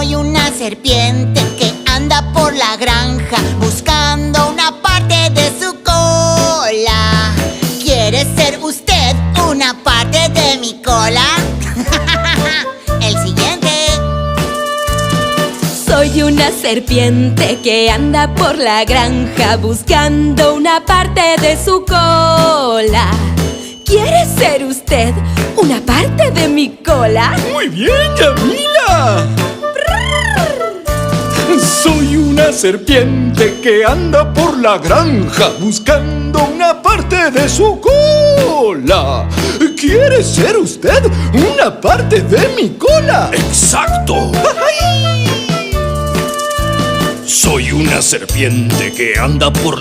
Soy una serpiente que anda por la granja buscando una parte de su cola. ¿Quiere ser usted una parte de mi cola? El siguiente. Soy una serpiente que anda por la granja buscando una parte de su cola. ¿Quiere ser usted una parte de mi cola? ¡Muy bien, Yamila! Soy una serpiente que anda por la granja buscando una parte de su cola. ¿Quiere ser usted una parte de mi cola? ¡Exacto! Soy una serpiente que anda por